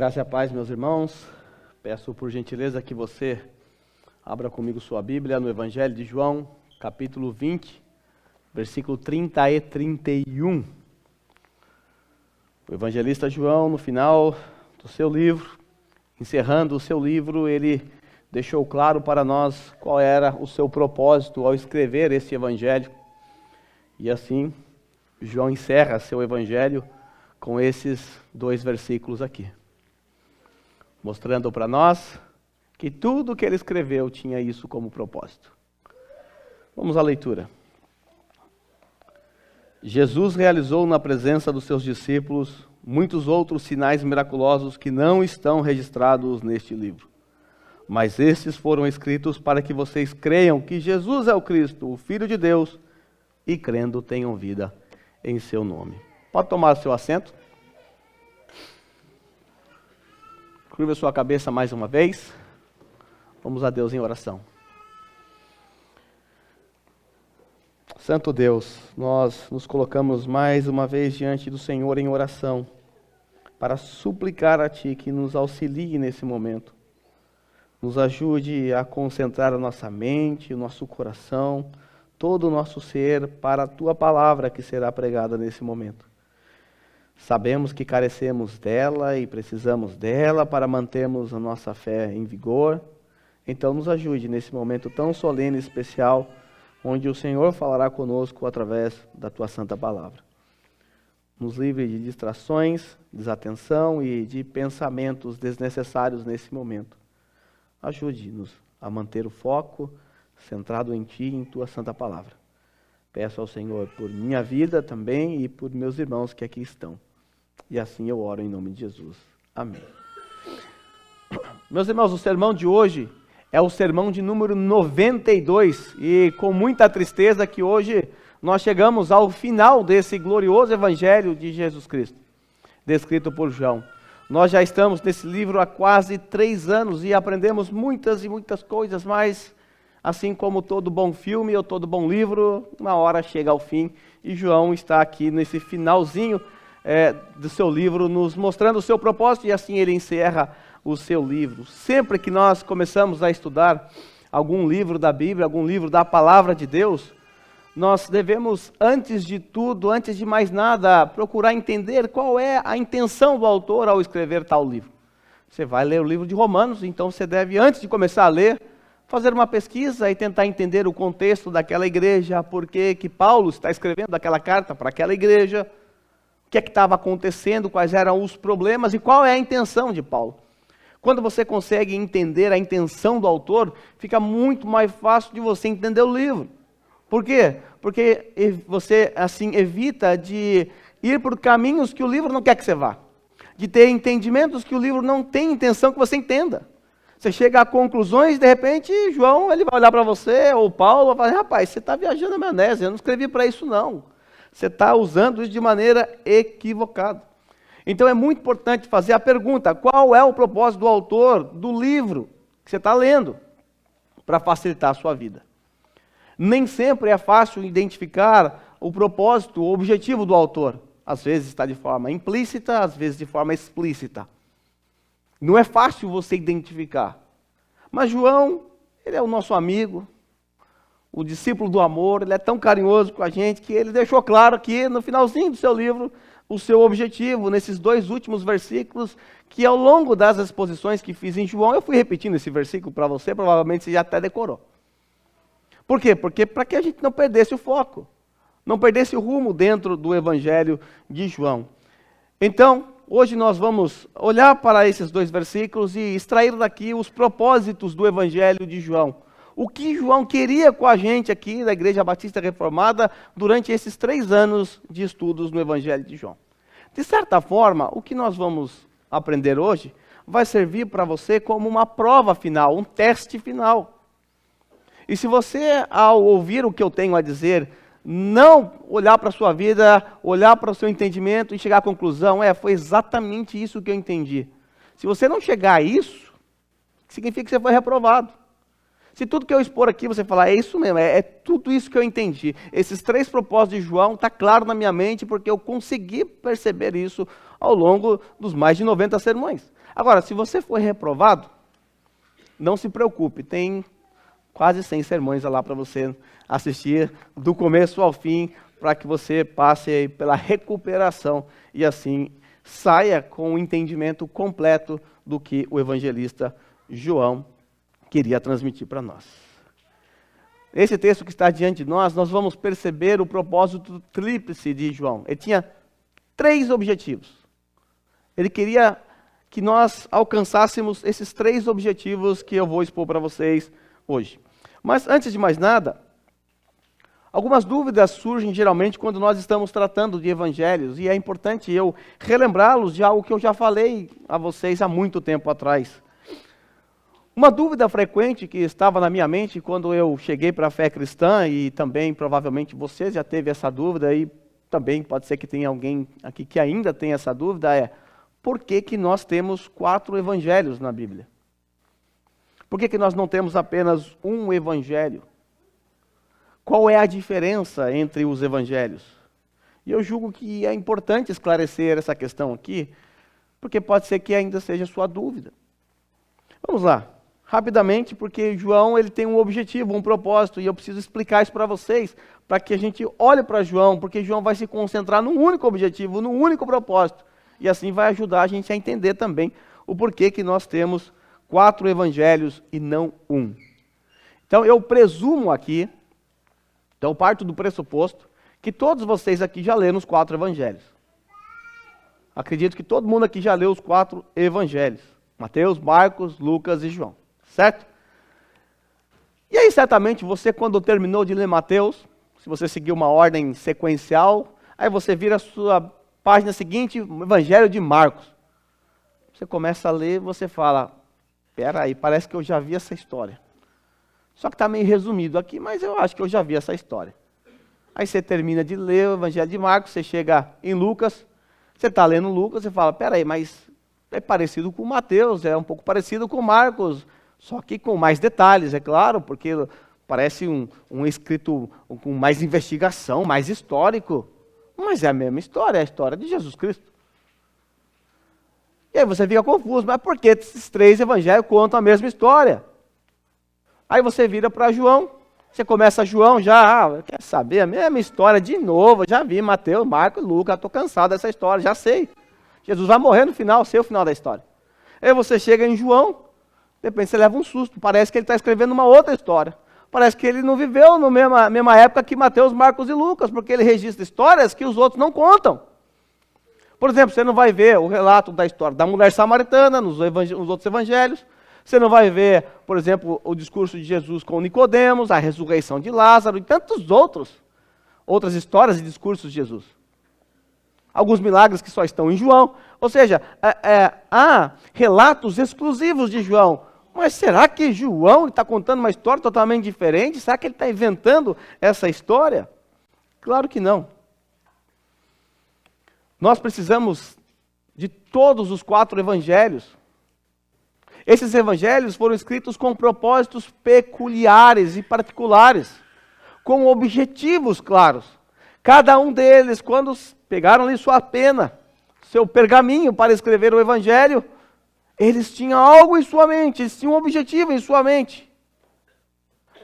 Graça e a paz, meus irmãos. Peço por gentileza que você abra comigo sua Bíblia no Evangelho de João, capítulo 20, versículo 30 e 31. O evangelista João, no final do seu livro, encerrando o seu livro, ele deixou claro para nós qual era o seu propósito ao escrever esse evangelho. E assim, João encerra seu evangelho com esses dois versículos aqui, mostrando para nós que tudo que ele escreveu tinha isso como propósito. Vamos à leitura. Jesus realizou na presença dos seus discípulos muitos outros sinais miraculosos que não estão registrados neste livro. Mas estes foram escritos para que vocês creiam que Jesus é o Cristo, o Filho de Deus, e crendo tenham vida em seu nome. Pode tomar seu assento. Curva sua cabeça mais uma vez. Vamos a Deus em oração. Santo Deus, nós nos colocamos mais uma vez diante do Senhor em oração, para suplicar a Ti que nos auxilie nesse momento. Nos ajude a concentrar a nossa mente, o nosso coração, todo o nosso ser para a Tua palavra que será pregada nesse momento. Sabemos que carecemos dela e precisamos dela para mantermos a nossa fé em vigor. Então nos ajude nesse momento tão solene e especial, onde o Senhor falará conosco através da Tua santa palavra. Nos livre de distrações, desatenção e de pensamentos desnecessários nesse momento. Ajude-nos a manter o foco centrado em Ti e em Tua santa palavra. Peço ao Senhor por minha vida também e por meus irmãos que aqui estão. E assim eu oro em nome de Jesus. Amém. Meus irmãos, o sermão de hoje é o sermão de número 92. E com muita tristeza que hoje nós chegamos ao final desse glorioso evangelho de Jesus Cristo, descrito por João. Nós já estamos nesse livro há quase 3 anos e aprendemos muitas e muitas coisas, mas assim como todo bom filme ou todo bom livro, uma hora chega ao fim, e João está aqui nesse finalzinho do seu livro, nos mostrando o seu propósito, e assim ele encerra o seu livro. Sempre que nós começamos a estudar algum livro da Bíblia, algum livro da Palavra de Deus, nós devemos, antes de tudo, antes de mais nada, procurar entender qual é a intenção do autor ao escrever tal livro. Você vai ler o livro de Romanos, então você deve, antes de começar a ler, fazer uma pesquisa e tentar entender o contexto daquela igreja, por que Paulo está escrevendo aquela carta para aquela igreja, o que é que estava acontecendo, quais eram os problemas e qual é a intenção de Paulo. Quando você consegue entender a intenção do autor, fica muito mais fácil de você entender o livro. Por quê? Porque você assim evita de ir por caminhos que o livro não quer que você vá, de ter entendimentos que o livro não tem intenção que você entenda. Você chega a conclusões, de repente, João ele vai olhar para você, ou Paulo, vai falar, rapaz, você está viajando na maionese, eu não escrevi para isso não. Você está usando isso de maneira equivocada. Então é muito importante fazer a pergunta, qual é o propósito do autor do livro que você está lendo, para facilitar a sua vida. Nem sempre é fácil identificar o propósito, o objetivo do autor. Às vezes está de forma implícita, às vezes de forma explícita. Não é fácil você identificar. Mas João, ele é o nosso amigo, o discípulo do amor, ele é tão carinhoso com a gente que ele deixou claro que no finalzinho do seu livro, o seu objetivo, nesses 2 últimos versículos, que ao longo das exposições que fiz em João, eu fui repetindo esse versículo para você, provavelmente você já até decorou. Por quê? Porque para que a gente não perdesse o foco, não perdesse o rumo dentro do Evangelho de João. Então, hoje nós vamos olhar para esses 2 versículos e extrair daqui os propósitos do Evangelho de João. O que João queria com a gente aqui da Igreja Batista Reformada durante esses 3 anos de estudos no Evangelho de João. De certa forma, o que nós vamos aprender hoje vai servir para você como uma prova final, um teste final. E se você, ao ouvir o que eu tenho a dizer, não olhar para a sua vida, olhar para o seu entendimento e chegar à conclusão, foi exatamente isso que eu entendi. Se você não chegar a isso, significa que você foi reprovado. Se tudo que eu expor aqui você falar, é isso mesmo, é tudo isso que eu entendi. Esses 3 propósitos de João está claro na minha mente, porque eu consegui perceber isso ao longo dos mais de 90 sermões. Agora, se você foi reprovado, não se preocupe, tem quase 100 sermões lá para você assistir do começo ao fim, para que você passe aí pela recuperação e assim saia com o entendimento completo do que o evangelista João queria transmitir para nós. Esse texto que está diante de nós vamos perceber o propósito tríplice de João. Ele tinha 3 objetivos. Ele queria que nós alcançássemos esses 3 objetivos que eu vou expor para vocês hoje. Mas antes de mais nada, algumas dúvidas surgem geralmente quando nós estamos tratando de evangelhos, e é importante eu relembrá-los de algo que eu já falei a vocês há muito tempo atrás. Uma dúvida frequente que estava na minha mente quando eu cheguei para a fé cristã, e também provavelmente você já teve essa dúvida, e também pode ser que tenha alguém aqui que ainda tem essa dúvida, é: por que nós temos 4 evangelhos na Bíblia? Por que nós não temos apenas um evangelho? Qual é a diferença entre os evangelhos? E eu julgo que é importante esclarecer essa questão aqui, porque pode ser que ainda seja sua dúvida. Vamos lá, rapidamente, porque João ele tem um objetivo, um propósito, e eu preciso explicar isso para vocês, para que a gente olhe para João, porque João vai se concentrar num único objetivo, num único propósito, e assim vai ajudar a gente a entender também o porquê que nós temos 4 evangelhos e não um. Então eu presumo aqui, então parto do pressuposto, que todos vocês aqui já leram os 4 evangelhos. Acredito que todo mundo aqui já leu os 4 evangelhos. Mateus, Marcos, Lucas e João. Certo? E aí certamente você, quando terminou de ler Mateus, se você seguir uma ordem sequencial, aí você vira a sua página seguinte, o Evangelho de Marcos. Você começa a ler e você fala: peraí, parece que eu já vi essa história. Só que está meio resumido aqui, mas eu acho que eu já vi essa história. Aí você termina de ler o Evangelho de Marcos, você chega em Lucas, você está lendo Lucas, você fala: peraí, mas é parecido com Mateus, é um pouco parecido com Marcos, só que com mais detalhes, é claro, porque parece um escrito com mais investigação, mais histórico. Mas é a mesma história, é a história de Jesus Cristo. E aí você fica confuso, mas por que esses 3 evangelhos contam a mesma história? Aí você vira para João, você começa João já, quer saber, a mesma história de novo, já vi Mateus, Marcos, Lucas, estou cansado dessa história, já sei. Jesus vai morrer no final, sei o final da história. Aí você chega em João, de repente você leva um susto, parece que ele está escrevendo uma outra história. Parece que ele não viveu na mesma época que Mateus, Marcos e Lucas, porque ele registra histórias que os outros não contam. Por exemplo, você não vai ver o relato da história da mulher samaritana nos outros evangelhos. Você não vai ver, por exemplo, o discurso de Jesus com Nicodemos, a ressurreição de Lázaro e tantos outras histórias e discursos de Jesus. Alguns milagres que só estão em João. Ou seja, há relatos exclusivos de João. Mas será que João está contando uma história totalmente diferente? Será que ele está inventando essa história? Claro que não. Nós precisamos de todos os 4 evangelhos. Esses evangelhos foram escritos com propósitos peculiares e particulares, com objetivos claros. Cada um deles, quando pegaram ali sua pena, seu pergaminho para escrever o evangelho, eles tinham algo em sua mente, eles tinham um objetivo em sua mente.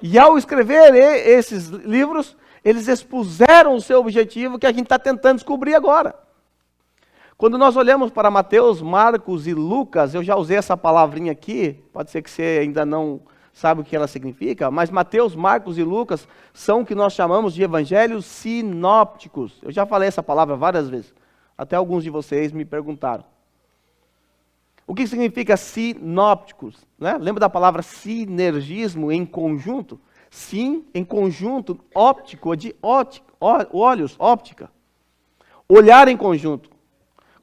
E ao escrever esses livros, eles expuseram o seu objetivo que a gente está tentando descobrir agora. Quando nós olhamos para Mateus, Marcos e Lucas, eu já usei essa palavrinha aqui, pode ser que você ainda não sabe o que ela significa, mas Mateus, Marcos e Lucas são o que nós chamamos de evangelhos sinópticos. Eu já falei essa palavra várias vezes, até alguns de vocês me perguntaram. O que significa sinópticos? Né? Lembra da palavra sinergismo, em conjunto? Sim, em conjunto, óptico, de ótica, olhos, óptica. Olhar em conjunto.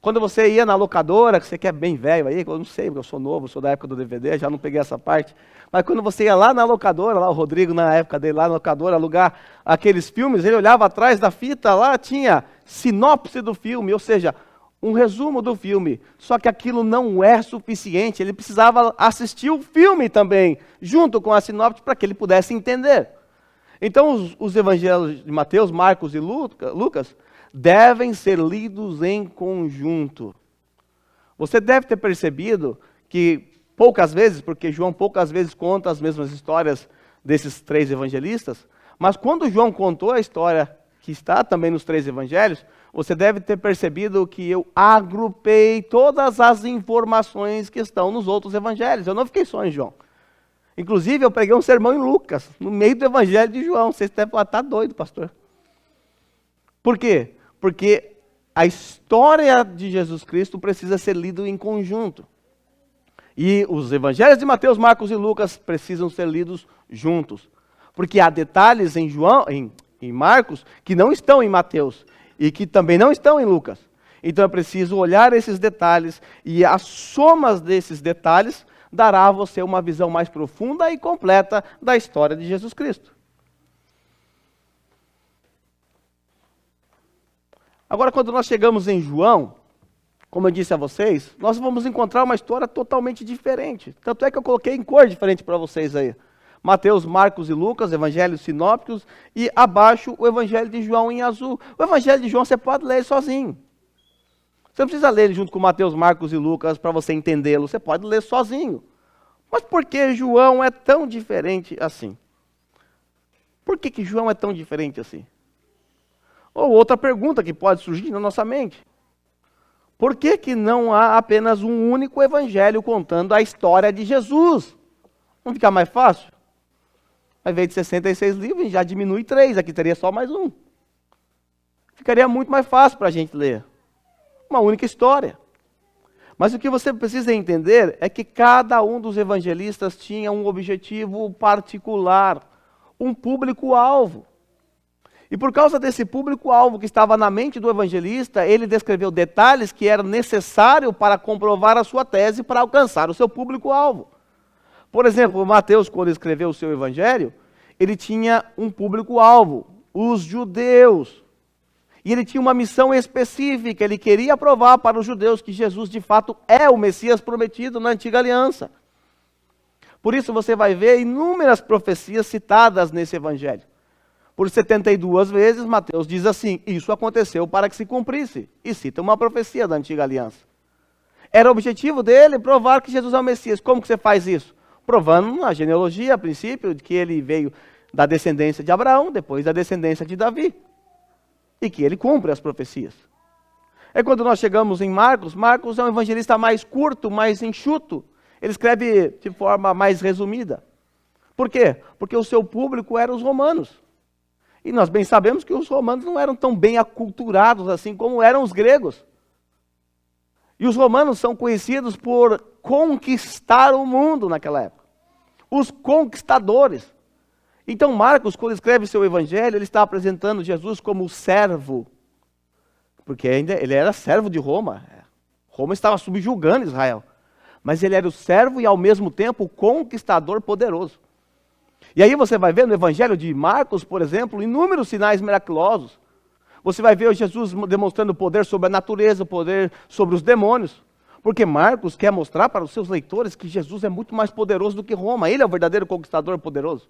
Quando você ia na locadora, que você que é bem velho aí, eu não sei, porque eu sou novo, sou da época do DVD, já não peguei essa parte, mas quando você ia lá na locadora, lá o Rodrigo na época dele, lá na locadora, alugar aqueles filmes, ele olhava atrás da fita, lá tinha sinopse do filme, ou seja, um resumo do filme. Só que aquilo não é suficiente. Ele precisava assistir o filme também, junto com a sinopse, para que ele pudesse entender. Então, os evangelhos de Mateus, Marcos e Lucas devem ser lidos em conjunto. Você deve ter percebido que poucas vezes, porque João poucas vezes conta as mesmas histórias desses três evangelistas, mas quando João contou a história que está também nos três evangelhos, você deve ter percebido que eu agrupei todas as informações que estão nos outros evangelhos. Eu não fiquei só em João. Inclusive, eu preguei um sermão em Lucas, no meio do evangelho de João. Vocês devem falar, está doido, pastor. Por quê? Porque a história de Jesus Cristo precisa ser lida em conjunto. E os evangelhos de Mateus, Marcos e Lucas precisam ser lidos juntos. Porque há detalhes em Marcos que não estão em Mateus e que também não estão em Lucas. Então é preciso olhar esses detalhes e as somas desses detalhes dará a você uma visão mais profunda e completa da história de Jesus Cristo. Agora, quando nós chegamos em João, como eu disse a vocês, nós vamos encontrar uma história totalmente diferente. Tanto é que eu coloquei em cor diferente para vocês aí. Mateus, Marcos e Lucas, evangelhos sinópticos, e abaixo o evangelho de João em azul. O evangelho de João você pode ler sozinho. Você não precisa ler ele junto com Mateus, Marcos e Lucas para você entendê-lo. Você pode ler sozinho. Mas por que João é tão diferente assim? Por que João é tão diferente assim? Ou outra pergunta que pode surgir na nossa mente. Por que não há apenas um único evangelho contando a história de Jesus? Não fica mais fácil? Ao invés de 66 livros, já diminui 3, aqui teria só mais um. Ficaria muito mais fácil para a gente ler. Uma única história. Mas o que você precisa entender é que cada um dos evangelistas tinha um objetivo particular, um público-alvo. E por causa desse público-alvo que estava na mente do evangelista, ele descreveu detalhes que eram necessários para comprovar a sua tese para alcançar o seu público-alvo. Por exemplo, Mateus, quando escreveu o seu evangelho, ele tinha um público-alvo, os judeus. E ele tinha uma missão específica, ele queria provar para os judeus que Jesus de fato é o Messias prometido na antiga aliança. Por isso você vai ver inúmeras profecias citadas nesse evangelho. Por 72 vezes, Mateus diz assim, isso aconteceu para que se cumprisse. E cita uma profecia da antiga aliança. Era o objetivo dele provar que Jesus é o Messias. Como que você faz isso? Provando na genealogia, a princípio, de que ele veio da descendência de Abraão, depois da descendência de Davi. E que ele cumpre as profecias. É quando nós chegamos em Marcos, Marcos é um evangelista mais curto, mais enxuto. Ele escreve de forma mais resumida. Por quê? Porque o seu público eram os romanos. E nós bem sabemos que os romanos não eram tão bem aculturados assim como eram os gregos. E os romanos são conhecidos por conquistar o mundo naquela época. Os conquistadores. Então Marcos, quando escreve seu evangelho, ele está apresentando Jesus como servo. Porque ainda ele era servo de Roma. Roma estava subjugando Israel. Mas ele era o servo e ao mesmo tempo o conquistador poderoso. E aí você vai ver no evangelho de Marcos, por exemplo, inúmeros sinais miraculosos. Você vai ver Jesus demonstrando poder sobre a natureza, poder sobre os demônios. Porque Marcos quer mostrar para os seus leitores que Jesus é muito mais poderoso do que Roma. Ele é o verdadeiro conquistador poderoso.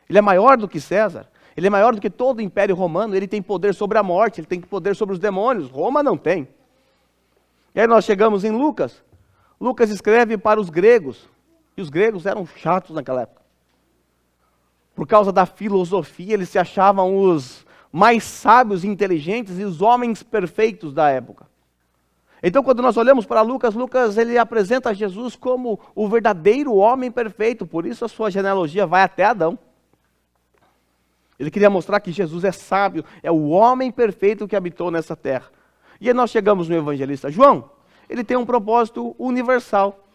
Ele é maior do que César. Ele é maior do que todo o Império Romano. Ele tem poder sobre a morte, ele tem poder sobre os demônios. Roma não tem. E aí nós chegamos em Lucas. Lucas escreve para os gregos. E os gregos eram chatos naquela época. Por causa da filosofia, eles se achavam os mais sábios e inteligentes e os homens perfeitos da época. Então, quando nós olhamos para Lucas, Lucas ele apresenta Jesus como o verdadeiro homem perfeito. Por isso a sua genealogia vai até Adão. Ele queria mostrar que Jesus é sábio, é o homem perfeito que habitou nessa terra. E aí nós chegamos no evangelista João. Ele tem um propósito universal.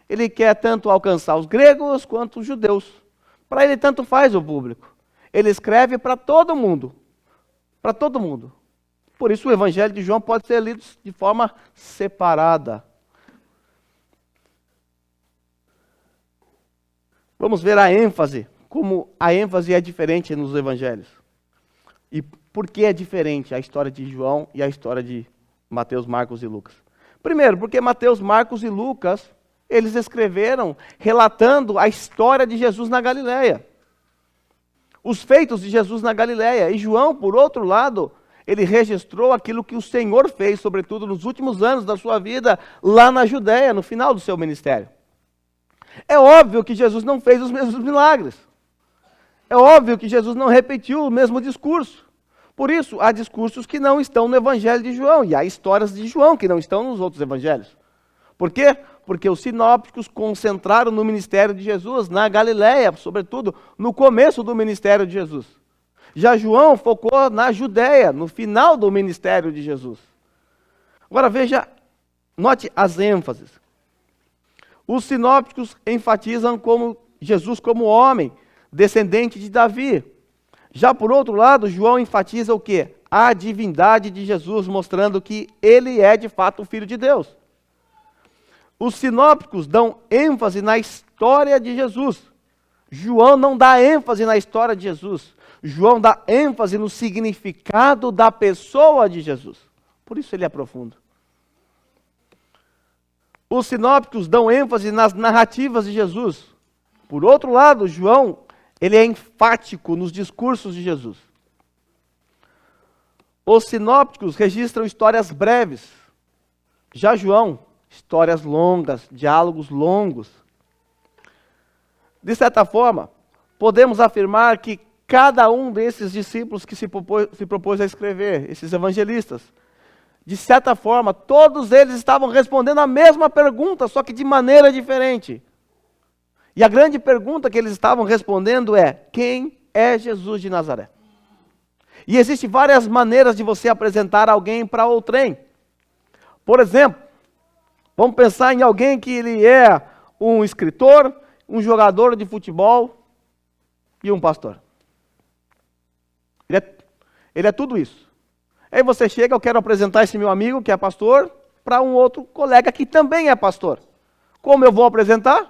Ele quer tanto alcançar os gregos quanto os judeus. Para ele tanto faz o público. Ele escreve para todo mundo. Para todo mundo. Por isso o evangelho de João pode ser lido de forma separada. Vamos ver a ênfase. Como a ênfase é diferente nos evangelhos. E por que é diferente a história de João e a história de Mateus, Marcos e Lucas? Primeiro, porque Mateus, Marcos e Lucas, eles escreveram relatando a história de Jesus na Galileia. Os feitos de Jesus na Galileia. E João, por outro lado, ele registrou aquilo que o Senhor fez, sobretudo nos últimos anos da sua vida, lá na Judéia, no final do seu ministério. É óbvio que Jesus não fez os mesmos milagres. É óbvio que Jesus não repetiu o mesmo discurso. Por isso, há discursos que não estão no Evangelho de João, e há histórias de João que não estão nos outros evangelhos. Por quê? Porque os sinópticos concentraram no ministério de Jesus, na Galileia, sobretudo no começo do ministério de Jesus. Já João focou na Judéia, no final do ministério de Jesus. Agora veja, note as ênfases. Os sinópticos enfatizam como Jesus como homem, descendente de Davi. Já por outro lado, João enfatiza o quê? A divindade de Jesus, mostrando que ele é de fato o Filho de Deus. Os sinópticos dão ênfase na história de Jesus. João não dá ênfase na história de Jesus. João dá ênfase no significado da pessoa de Jesus. Por isso ele é profundo. Os sinópticos dão ênfase nas narrativas de Jesus. Por outro lado, João, ele é enfático nos discursos de Jesus. Os sinópticos registram histórias breves. Já João, histórias longas, diálogos longos. De certa forma, podemos afirmar que cada um desses discípulos que se propôs a escrever, esses evangelistas, de certa forma, todos eles estavam respondendo a mesma pergunta, só que de maneira diferente. E a grande pergunta que eles estavam respondendo é: quem é Jesus de Nazaré? E existem várias maneiras de você apresentar alguém para outrem. Por exemplo, vamos pensar em alguém que ele é um escritor, um jogador de futebol e um pastor. Ele é tudo isso. Aí você chega, eu quero apresentar esse meu amigo que é pastor para um outro colega que também é pastor. Como eu vou apresentar?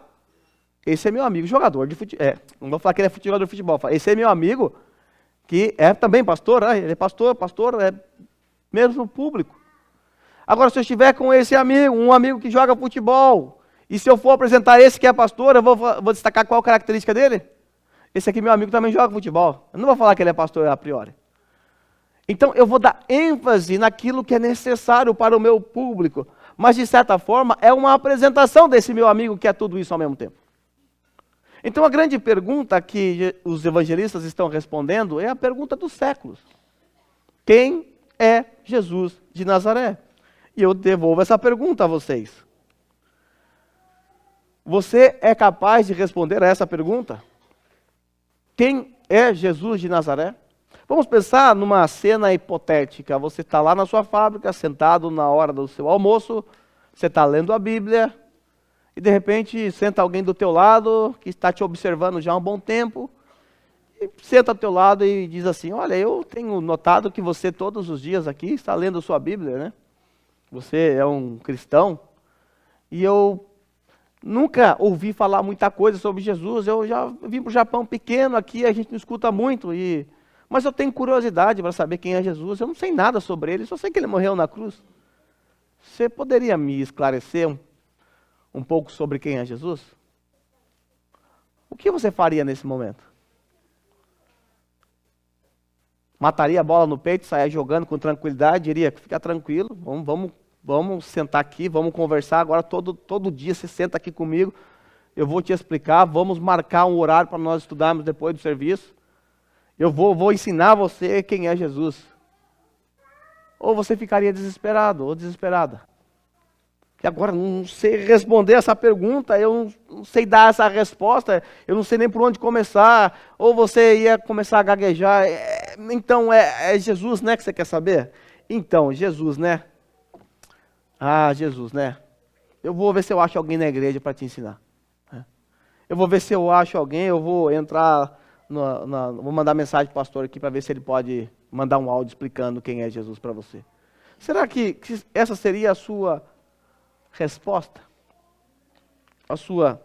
Esse é meu amigo jogador de futebol. Não vou falar que ele é jogador de futebol. Esse é meu amigo que é também pastor. Ele é pastor, é mesmo público. Agora, se eu estiver com esse amigo, um amigo que joga futebol, e se eu for apresentar esse que é pastor, eu vou destacar qual característica dele? Esse aqui, meu amigo, também joga futebol. Eu não vou falar que ele é pastor a priori. Então, eu vou dar ênfase naquilo que é necessário para o meu público. Mas, de certa forma, é uma apresentação desse meu amigo que é tudo isso ao mesmo tempo. Então, a grande pergunta que os evangelistas estão respondendo é a pergunta dos séculos. Quem é Jesus de Nazaré? E eu devolvo essa pergunta a vocês. Você é capaz de responder a essa pergunta? Quem é Jesus de Nazaré? Vamos pensar numa cena hipotética. Você está lá na sua fábrica, sentado na hora do seu almoço, você está lendo a Bíblia, e de repente senta alguém do teu lado, que está te observando já há um bom tempo, e senta ao teu lado e diz assim: olha, eu tenho notado que você todos os dias aqui está lendo a sua Bíblia, né? Você é um cristão, e eu nunca ouvi falar muita coisa sobre Jesus. Eu já vim para o Japão pequeno, aqui a gente não escuta muito, mas eu tenho curiosidade para saber quem é Jesus. Eu não sei nada sobre ele, só sei que ele morreu na cruz. Você poderia me esclarecer um pouco sobre quem é Jesus? O que você faria nesse momento? Mataria a bola no peito, saia jogando com tranquilidade, diria: fica tranquilo, vamos sentar aqui, vamos conversar agora, todo dia você senta aqui comigo, eu vou te explicar, vamos marcar um horário para nós estudarmos depois do serviço, eu vou ensinar você quem é Jesus. Ou você ficaria desesperado ou desesperada? E agora não sei responder essa pergunta, eu não sei dar essa resposta, eu não sei nem por onde começar. Ou você ia começar a gaguejar. Então é Jesus, né, que você quer saber? Então, Jesus, né? Ah, Jesus, né? Eu vou ver se eu acho alguém na igreja para te ensinar. Eu vou ver se eu acho alguém, eu vou entrar, vou mandar mensagem para o pastor aqui para ver se ele pode mandar um áudio explicando quem é Jesus para você. Será que essa seria a sua resposta? A sua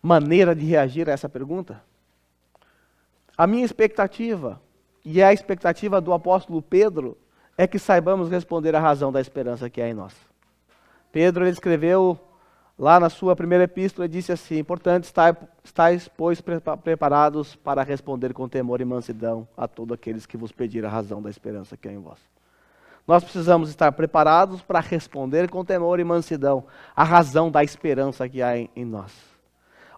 maneira de reagir a essa pergunta? A minha expectativa, e é a expectativa do apóstolo Pedro, é que saibamos responder à razão da esperança que há em nós. Pedro, ele escreveu lá na sua primeira epístola, ele disse assim: portanto, estáis, pois, preparados para responder com temor e mansidão a todos aqueles que vos pedirem a razão da esperança que há em vós. Nós precisamos estar preparados para responder com temor e mansidão a razão da esperança que há em nós.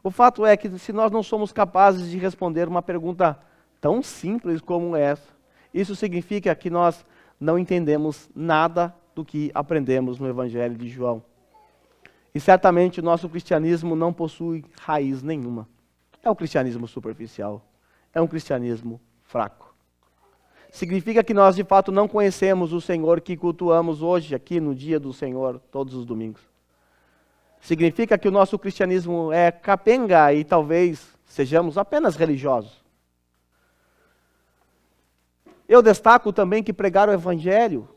O fato é que se nós não somos capazes de responder uma pergunta tão simples como essa, isso significa que nós não entendemos nada do que aprendemos no Evangelho de João. E certamente o nosso cristianismo não possui raiz nenhuma. É um cristianismo superficial. É um cristianismo fraco. Significa que nós de fato não conhecemos o Senhor que cultuamos hoje aqui no dia do Senhor, todos os domingos. Significa que o nosso cristianismo é capenga e talvez sejamos apenas religiosos. Eu destaco também que pregar o Evangelho,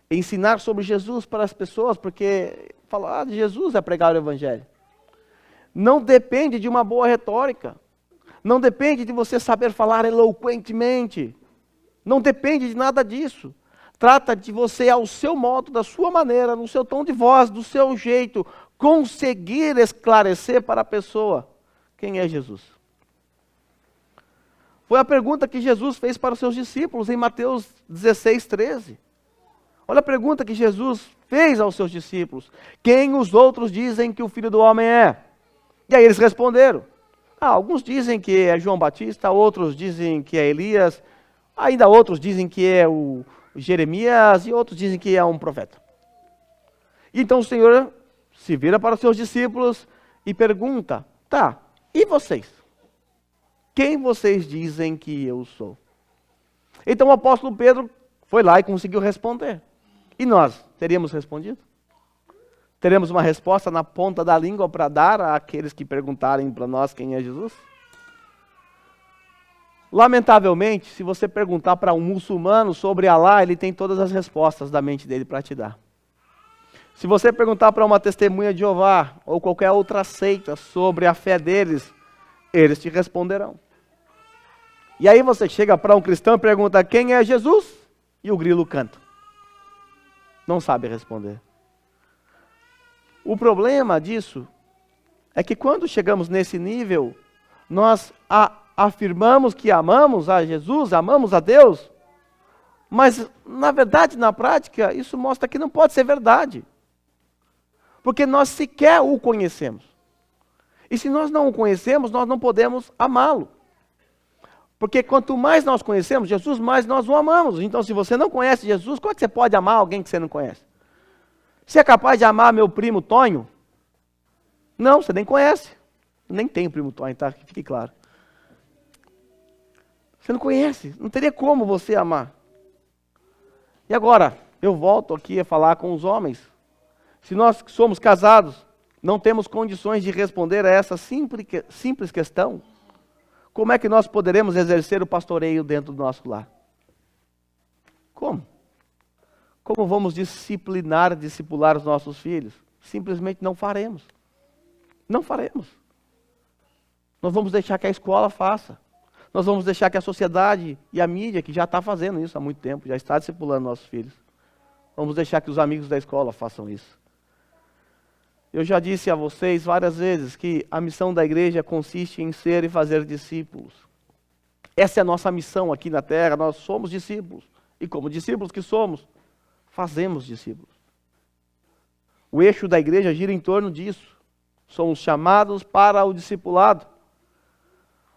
ensinar sobre Jesus para as pessoas, porque falar de Jesus é pregar o Evangelho. Não depende de uma boa retórica. Não depende de você saber falar eloquentemente. Não depende de nada disso. Trata de você, ao seu modo, da sua maneira, no seu tom de voz, do seu jeito, conseguir esclarecer para a pessoa quem é Jesus. Foi a pergunta que Jesus fez para os seus discípulos em Mateus 16, 13. Olha a pergunta que Jesus fez aos seus discípulos: quem os outros dizem que o Filho do Homem é? E aí eles responderam. Alguns dizem que é João Batista, outros dizem que é Elias, ainda outros dizem que é o Jeremias e outros dizem que é um profeta. Então o Senhor se vira para os seus discípulos e pergunta: tá, e vocês? Quem vocês dizem que eu sou? Então o apóstolo Pedro foi lá e conseguiu responder. E nós, teríamos respondido? Teremos uma resposta na ponta da língua para dar àqueles que perguntarem para nós quem é Jesus? Lamentavelmente, se você perguntar para um muçulmano sobre Alá, ele tem todas as respostas da mente dele para te dar. Se você perguntar para uma testemunha de Jeová ou qualquer outra seita sobre a fé deles, eles te responderão. E aí você chega para um cristão e pergunta quem é Jesus? E o grilo canta. Não sabe responder. O problema disso é que quando chegamos nesse nível, nós afirmamos que amamos a Jesus, amamos a Deus, mas na verdade, na prática, isso mostra que não pode ser verdade. Porque nós sequer o conhecemos. E se nós não o conhecemos, nós não podemos amá-lo. Porque quanto mais nós conhecemos Jesus, mais nós o amamos. Então, se você não conhece Jesus, como é que você pode amar alguém que você não conhece? Você é capaz de amar meu primo Tonho? Não, você nem conhece. Nem tem o primo Tonho, tá? Que fique claro. Você não conhece, não teria como você amar. E agora, eu volto aqui a falar com os homens. Se nós que somos casados, não temos condições de responder a essa simples questão, como é que nós poderemos exercer o pastoreio dentro do nosso lar? Como? Como vamos disciplinar, discipular os nossos filhos? Simplesmente não faremos. Não faremos. Nós vamos deixar que a escola faça. Nós vamos deixar que a sociedade e a mídia, que já está fazendo isso há muito tempo, já está discipulando nossos filhos. Vamos deixar que os amigos da escola façam isso. Eu já disse a vocês várias vezes que a missão da igreja consiste em ser e fazer discípulos. Essa é a nossa missão aqui na terra, nós somos discípulos. E como discípulos que somos, fazemos discípulos. O eixo da igreja gira em torno disso. Somos chamados para o discipulado.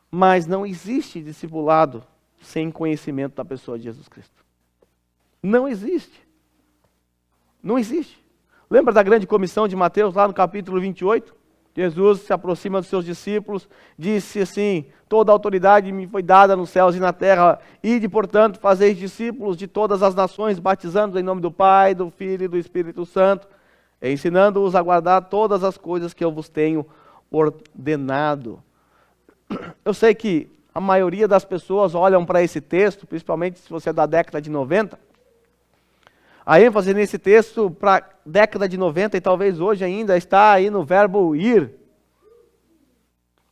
Mas não existe discipulado sem conhecimento da pessoa de Jesus Cristo. Não existe. Não existe. Lembra da grande comissão de Mateus, lá no capítulo 28? Jesus se aproxima dos seus discípulos, disse assim: toda a autoridade me foi dada nos céus e na terra, ide, portanto, fazeis discípulos de todas as nações, batizando-os em nome do Pai, do Filho e do Espírito Santo, ensinando-os a guardar todas as coisas que eu vos tenho ordenado. Eu sei que a maioria das pessoas olham para esse texto, principalmente se você é da década de 90, a ênfase nesse texto para a década de 90 e talvez hoje ainda está aí no verbo ir.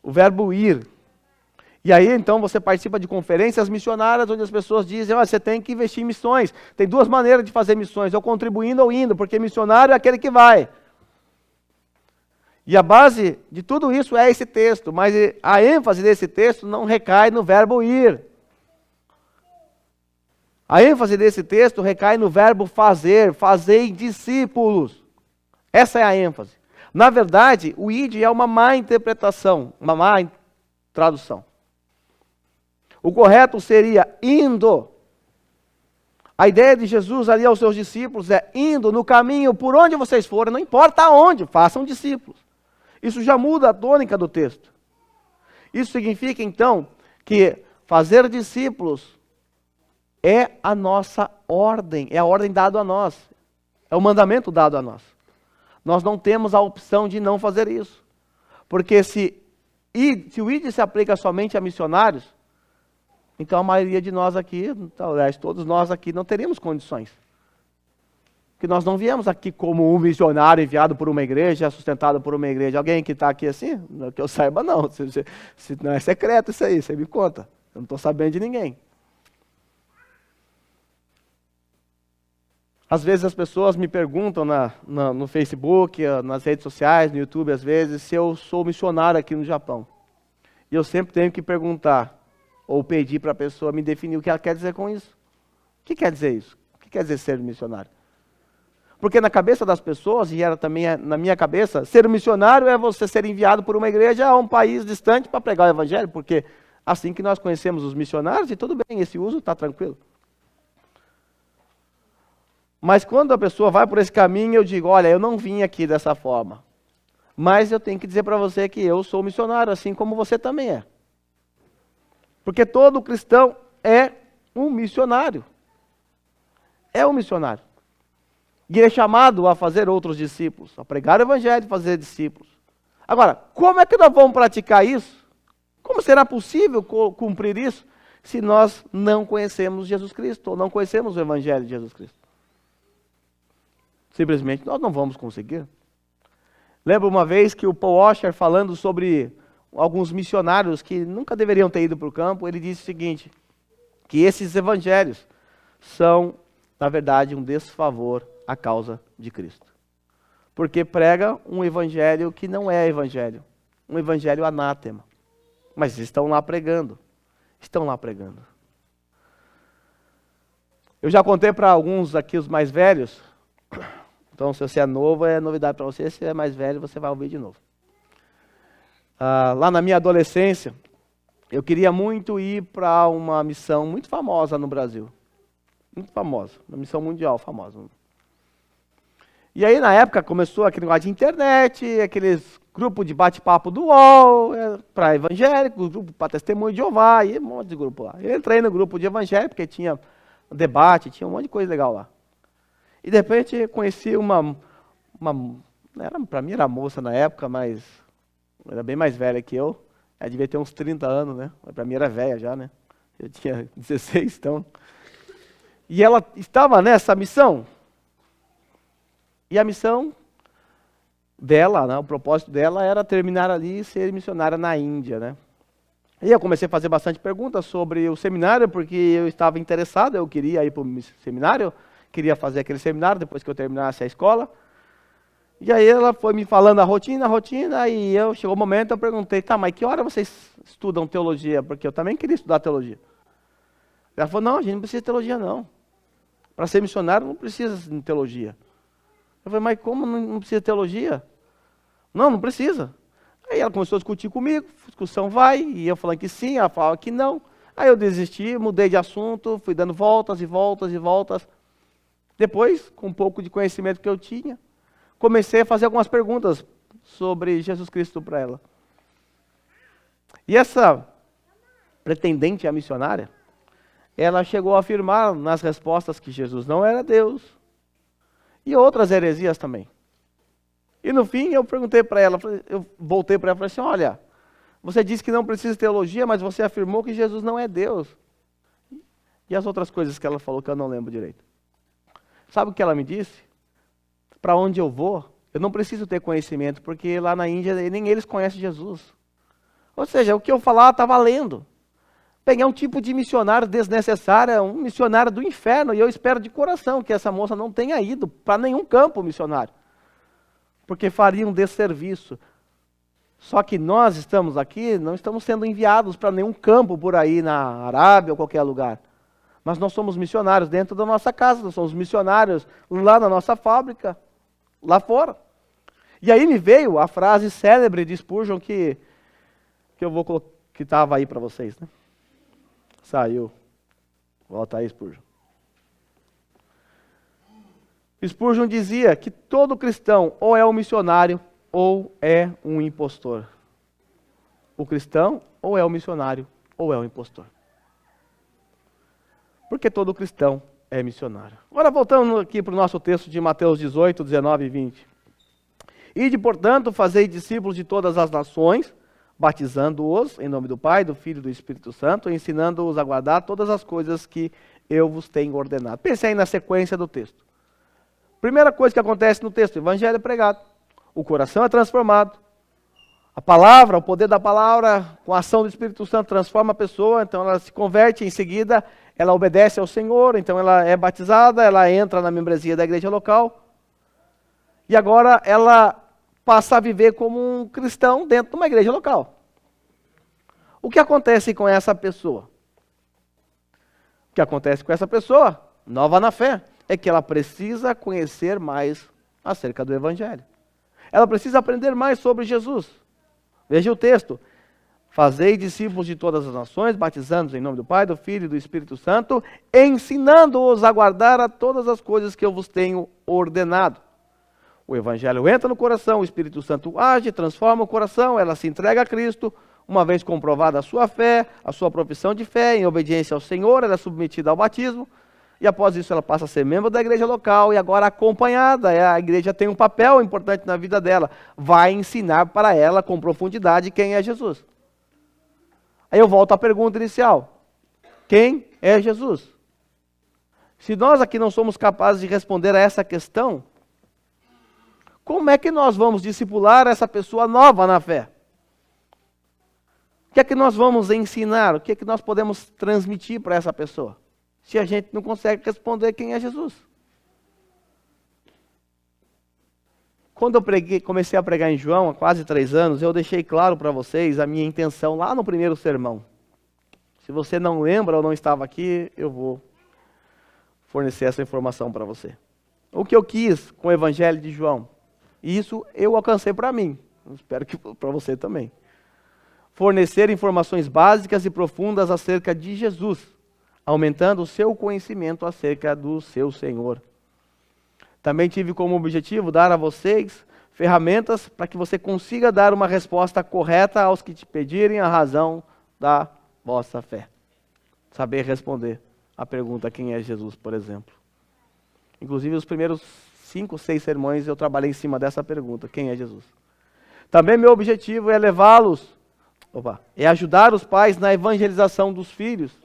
O verbo ir. E aí, então, você participa de conferências missionárias, onde as pessoas dizem, você tem que investir em missões. Tem duas maneiras de fazer missões, ou contribuindo ou indo, porque missionário é aquele que vai. E a base de tudo isso é esse texto, mas a ênfase desse texto não recai no verbo ir. A ênfase desse texto recai no verbo fazer, fazei discípulos. Essa é a ênfase. Na verdade, o id é uma má interpretação, uma má tradução. O correto seria indo. A ideia de Jesus ali aos seus discípulos é indo no caminho por onde vocês forem, não importa aonde, façam discípulos. Isso já muda a tônica do texto. Isso significa então que fazer discípulos é a nossa ordem, é a ordem dada a nós, é o mandamento dado a nós. Nós não temos a opção de não fazer isso. Porque se o id se aplica somente a missionários, então a maioria de nós aqui, aliás, todos nós aqui não teríamos condições. Porque nós não viemos aqui como um missionário enviado por uma igreja, sustentado por uma igreja. Alguém que está aqui assim? Que eu saiba não. Se não é secreto isso aí, você me conta. Eu não estou sabendo de ninguém. Às vezes as pessoas me perguntam no Facebook, nas redes sociais, no YouTube, às vezes, se eu sou missionário aqui no Japão. E eu sempre tenho que perguntar, ou pedir para a pessoa me definir o que ela quer dizer com isso. O que quer dizer isso? O que quer dizer ser missionário? Porque na cabeça das pessoas, e era também na minha cabeça, ser um missionário é você ser enviado por uma igreja a um país distante para pregar o evangelho, porque assim que nós conhecemos os missionários, e tudo bem, esse uso está tranquilo. Mas quando a pessoa vai por esse caminho, eu digo, olha, eu não vim aqui dessa forma. Mas eu tenho que dizer para você que eu sou missionário, assim como você também é. Porque todo cristão é um missionário. É um missionário. E ele é chamado a fazer outros discípulos, a pregar o evangelho e fazer discípulos. Agora, como é que nós vamos praticar isso? Como será possível cumprir isso se nós não conhecemos Jesus Cristo, ou não conhecemos o evangelho de Jesus Cristo? Simplesmente nós não vamos conseguir. Lembro uma vez que o Paul Washer, falando sobre alguns missionários que nunca deveriam ter ido para o campo, ele disse o seguinte, que esses evangelhos são, na verdade, um desfavor à causa de Cristo. Porque prega um evangelho que não é evangelho, um evangelho anátema. Mas estão lá pregando, Eu já contei para alguns aqui, os mais velhos, então se você é novo, é novidade para você, se é mais velho, você vai ouvir de novo. Lá na minha adolescência, eu queria muito ir para uma missão muito famosa no Brasil. Muito famosa, uma missão mundial famosa. E aí, na época, começou aquele negócio de internet, aqueles grupos de bate-papo do UOL, para evangélicos, grupo para testemunho de Jeová, e um monte de grupo lá. Eu entrei no grupo de evangélico, porque tinha debate, tinha um monte de coisa legal lá. E de repente, conheci para mim era moça na época, mas era bem mais velha que eu. Ela devia ter uns 30 anos, né? Para mim era velha já, né? Eu tinha 16, então. E ela estava nessa missão. E a missão dela, né, o propósito dela era terminar ali e ser missionária na Índia, né? E eu comecei a fazer bastante perguntas sobre o seminário, porque eu estava interessado, eu queria ir para o seminário, queria fazer aquele seminário depois que eu terminasse a escola. E aí ela foi me falando a rotina, e chegou o momento, eu perguntei, tá, mas que hora vocês estudam teologia? Porque eu também queria estudar teologia. Ela falou, não, a gente não precisa de teologia não. Para ser missionário não precisa de teologia. Eu falei, mas como não precisa de teologia? Não precisa. Aí ela começou a discutir comigo, a discussão vai, e eu falando que sim, ela falava que não. Aí eu desisti, mudei de assunto, fui dando voltas e voltas e voltas. Depois, com um pouco de conhecimento que eu tinha, comecei a fazer algumas perguntas sobre Jesus Cristo para ela. E essa pretendente a missionária, ela chegou a afirmar nas respostas que Jesus não era Deus, e outras heresias também. E no fim eu perguntei para ela, eu voltei para ela e falei assim, olha, você disse que não precisa de teologia, mas você afirmou que Jesus não é Deus. E as outras coisas que ela falou que eu não lembro direito. Sabe o que ela me disse? Para onde eu vou, eu não preciso ter conhecimento, porque lá na Índia nem eles conhecem Jesus. Ou seja, o que eu falar está valendo. Bem, é um tipo de missionário desnecessário, um missionário do inferno, e eu espero de coração que essa moça não tenha ido para nenhum campo missionário, porque faria um desserviço. Só que nós estamos aqui, não estamos sendo enviados para nenhum campo por aí na Arábia ou qualquer lugar. Mas nós somos missionários dentro da nossa casa, nós somos missionários lá na nossa fábrica, lá fora. E aí me veio a frase célebre de Spurgeon que eu vou colocar, que estava aí para vocês, né? Saiu. Volta aí, Spurgeon. Spurgeon dizia que todo cristão ou é um missionário ou é um impostor. O cristão ou é um missionário ou é um impostor. Porque todo cristão é missionário. Agora voltando aqui para o nosso texto de Mateus 18, 19 e 20. Ide, portanto, fazei discípulos de todas as nações, batizando-os em nome do Pai, do Filho e do Espírito Santo, ensinando-os a guardar todas as coisas que eu vos tenho ordenado. Pense aí na sequência do texto. Primeira coisa que acontece no texto, o evangelho é pregado. O coração é transformado. A palavra, o poder da palavra, com a ação do Espírito Santo, transforma a pessoa, então ela se converte, em seguida ela obedece ao Senhor, então ela é batizada, ela entra na membresia da igreja local, e agora ela passa a viver como um cristão dentro de uma igreja local. O que acontece com essa pessoa? O que acontece com essa pessoa, nova na fé, é que ela precisa conhecer mais acerca do Evangelho. Ela precisa aprender mais sobre Jesus. Veja o texto. Fazei discípulos de todas as nações, batizando-os em nome do Pai, do Filho e do Espírito Santo, ensinando-os a guardar a todas as coisas que eu vos tenho ordenado. O Evangelho entra no coração, o Espírito Santo age, transforma o coração, ela se entrega a Cristo. Uma vez comprovada a sua fé, a sua profissão de fé, em obediência ao Senhor, ela é submetida ao batismo. E após isso ela passa a ser membro da igreja local e agora acompanhada, a igreja tem um papel importante na vida dela, vai ensinar para ela com profundidade quem é Jesus. Aí eu volto à pergunta inicial, quem é Jesus? Se nós aqui não somos capazes de responder a essa questão, como é que nós vamos discipular essa pessoa nova na fé? O que é que nós vamos ensinar? O que é que nós podemos transmitir para essa pessoa? Se a gente não consegue responder quem é Jesus. Quando eu comecei a pregar em João, há quase 3 anos, eu deixei claro para vocês a minha intenção lá no primeiro sermão. Se você não lembra ou não estava aqui, eu vou fornecer essa informação para você. O que eu quis com o Evangelho de João, e isso eu alcancei para mim, espero que para você também. Fornecer informações básicas e profundas acerca de Jesus, aumentando o seu conhecimento acerca do seu Senhor. Também tive como objetivo dar a vocês ferramentas para que você consiga dar uma resposta correta aos que te pedirem a razão da vossa fé. Saber responder a pergunta quem é Jesus, por exemplo. Inclusive os primeiros 5, 6 sermões eu trabalhei em cima dessa pergunta, quem é Jesus? Também meu objetivo é é ajudar os pais na evangelização dos filhos.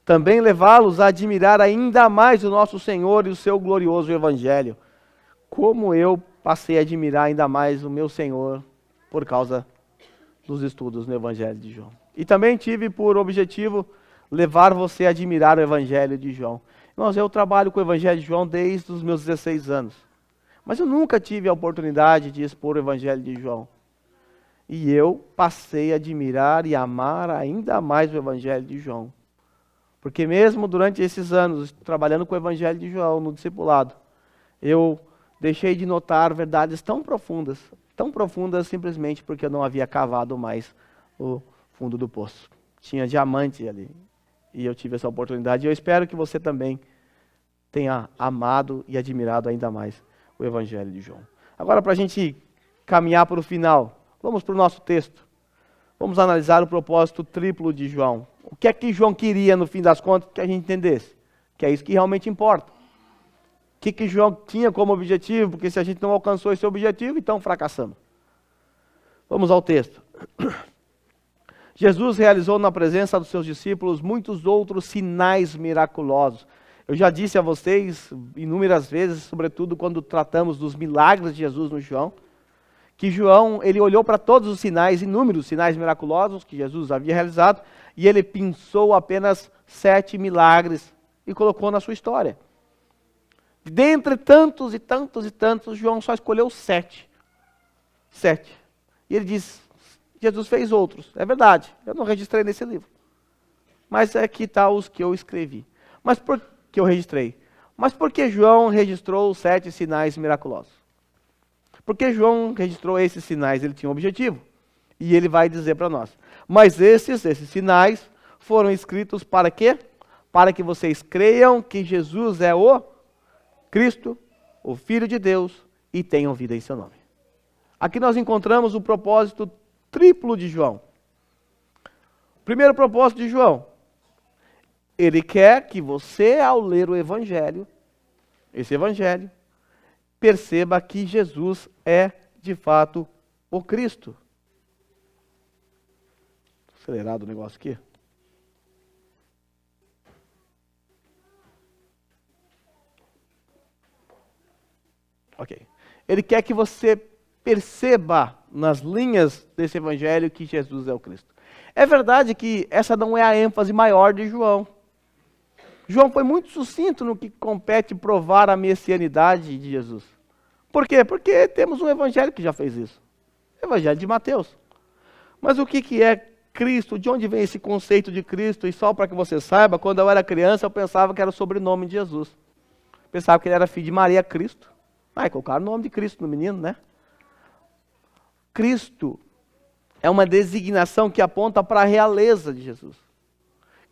Também levá-los a admirar ainda mais o nosso Senhor e o seu glorioso Evangelho. Como eu passei a admirar ainda mais o meu Senhor por causa dos estudos no Evangelho de João. E também tive por objetivo levar você a admirar o Evangelho de João. Eu trabalho com o Evangelho de João desde os meus 16 anos. Mas eu nunca tive a oportunidade de expor o Evangelho de João. E eu passei a admirar e amar ainda mais o Evangelho de João. Porque mesmo durante esses anos, trabalhando com o Evangelho de João no discipulado, eu deixei de notar verdades tão profundas simplesmente porque eu não havia cavado mais o fundo do poço. Tinha diamante ali, e eu tive essa oportunidade, e eu espero que você também tenha amado e admirado ainda mais o Evangelho de João. Agora, para a gente caminhar para o final, vamos para o nosso texto. Vamos analisar o propósito triplo de João. O que é que João queria, no fim das contas, que a gente entendesse? Que é isso que realmente importa. O que João tinha como objetivo? Porque se a gente não alcançou esse objetivo, então fracassamos. Vamos ao texto. Jesus realizou na presença dos seus discípulos muitos outros sinais miraculosos. Eu já disse a vocês inúmeras vezes, sobretudo quando tratamos dos milagres de Jesus no João, que João, ele olhou para todos os sinais, inúmeros sinais miraculosos que Jesus havia realizado, e ele pensou apenas 7 milagres e colocou na sua história. Dentre tantos e tantos e tantos, João só escolheu 7. 7. E ele diz, Jesus fez outros. É verdade, eu não registrei nesse livro. Mas aqui está os que eu escrevi. Mas por que eu registrei? Mas por que João registrou os 7 sinais miraculosos? Porque João registrou esses sinais, ele tinha um objetivo. E ele vai dizer para nós. Mas esses sinais foram escritos para quê? Para que vocês creiam que Jesus é o Cristo, o Filho de Deus, e tenham vida em seu nome. Aqui nós encontramos o propósito triplo de João. Primeiro propósito de João. Ele quer que você, ao ler o Evangelho, esse Evangelho, perceba que Jesus é, de fato, o Cristo. Acelerado o negócio aqui. Ok. Ele quer que você perceba nas linhas desse Evangelho que Jesus é o Cristo. É verdade que essa não é a ênfase maior de João. João foi muito sucinto no que compete provar a messianidade de Jesus. Por quê? Porque temos um evangelho que já fez isso. Evangelho de Mateus. Mas o que é Cristo? De onde vem esse conceito de Cristo? E só para que você saiba, quando eu era criança eu pensava que era o sobrenome de Jesus. Pensava que ele era filho de Maria Cristo. Colocaram o nome de Cristo no menino, né? Cristo é uma designação que aponta para a realeza de Jesus.